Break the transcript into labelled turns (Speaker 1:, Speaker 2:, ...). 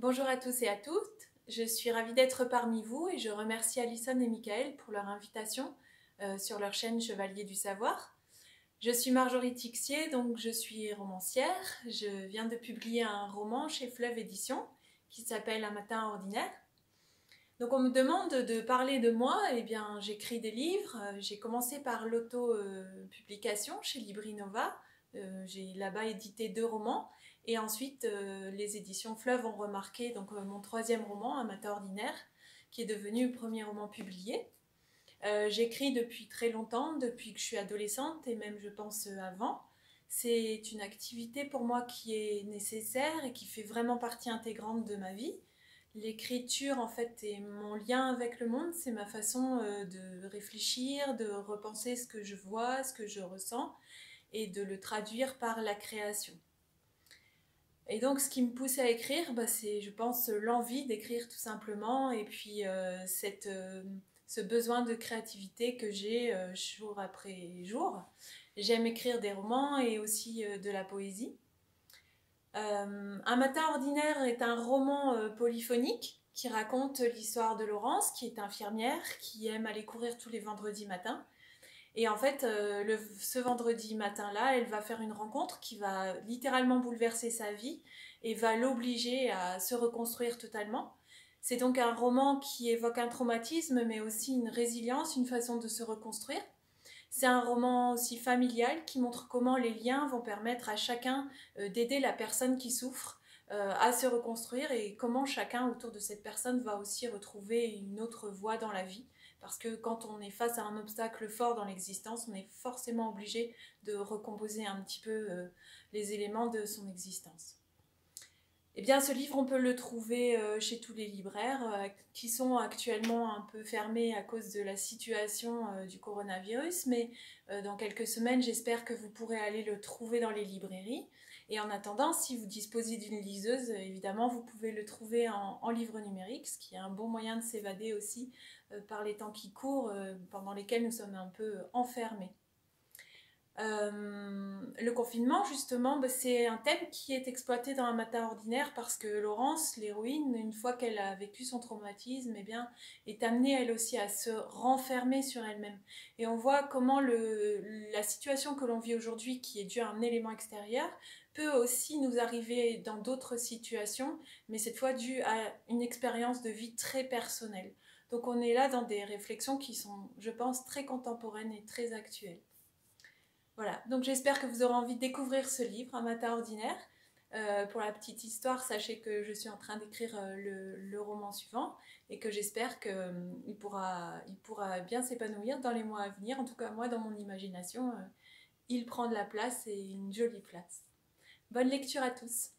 Speaker 1: Bonjour à tous et à toutes, je suis ravie d'être parmi vous et je remercie Alison et Michael pour leur invitation sur leur chaîne Chevalier du Savoir. Je suis Marjorie Tixier, donc je suis romancière. Je viens de publier un roman chez Fleuve Édition qui s'appelle Un matin ordinaire. Donc on me demande de parler de moi, eh bien j'écris des livres. J'ai commencé par l'auto-publication chez Libri Nova. J'ai là-bas édité 2 romans. Et ensuite, les éditions Fleuve ont remarqué donc, mon 3e roman, Un matin ordinaire, qui est devenu le premier roman publié. J'écris depuis très longtemps, depuis que je suis adolescente et même je pense avant. C'est une activité pour moi qui est nécessaire et qui fait vraiment partie intégrante de ma vie. L'écriture en fait est mon lien avec le monde, c'est ma façon de réfléchir, de repenser ce que je vois, ce que je ressens et de le traduire par la création. Et donc ce qui me pousse à écrire, c'est je pense l'envie d'écrire tout simplement et puis ce besoin de créativité que j'ai jour après jour. J'aime écrire des romans et aussi de la poésie. Un matin ordinaire est un roman polyphonique qui raconte l'histoire de Laurence, qui est infirmière, qui aime aller courir tous les vendredis matins. Et en fait, ce vendredi matin-là, elle va faire une rencontre qui va littéralement bouleverser sa vie et va l'obliger à se reconstruire totalement. C'est donc un roman qui évoque un traumatisme, mais aussi une résilience, une façon de se reconstruire. C'est un roman aussi familial qui montre comment les liens vont permettre à chacun d'aider la personne qui souffre à se reconstruire et comment chacun autour de cette personne va aussi retrouver une autre voie dans la vie. Parce que quand on est face à un obstacle fort dans l'existence, on est forcément obligé de recomposer un petit peu les éléments de son existence. Eh bien, ce livre, on peut le trouver chez tous les libraires qui sont actuellement un peu fermés à cause de la situation du coronavirus, mais dans quelques semaines, j'espère que vous pourrez aller le trouver dans les librairies. Et en attendant, si vous disposez d'une liseuse, évidemment, vous pouvez le trouver en livre numérique, ce qui est un bon moyen de s'évader aussi par les temps qui courent, pendant lesquels nous sommes un peu enfermés. Le confinement, justement, c'est un thème qui est exploité dans Un matin ordinaire parce que Laurence, l'héroïne, une fois qu'elle a vécu son traumatisme, eh bien, est amenée elle aussi à se renfermer sur elle-même. Et on voit comment la situation que l'on vit aujourd'hui, qui est due à un élément extérieur, peut aussi nous arriver dans d'autres situations, mais cette fois due à une expérience de vie très personnelle. Donc on est là dans des réflexions qui sont, je pense, très contemporaines et très actuelles. Voilà, donc j'espère que vous aurez envie de découvrir ce livre, Un matin ordinaire. Pour la petite histoire, sachez que je suis en train d'écrire le roman suivant et que j'espère qu'il pourra bien s'épanouir dans les mois à venir. En tout cas, moi, dans mon imagination, il prend de la place et une jolie place. Bonne lecture à tous!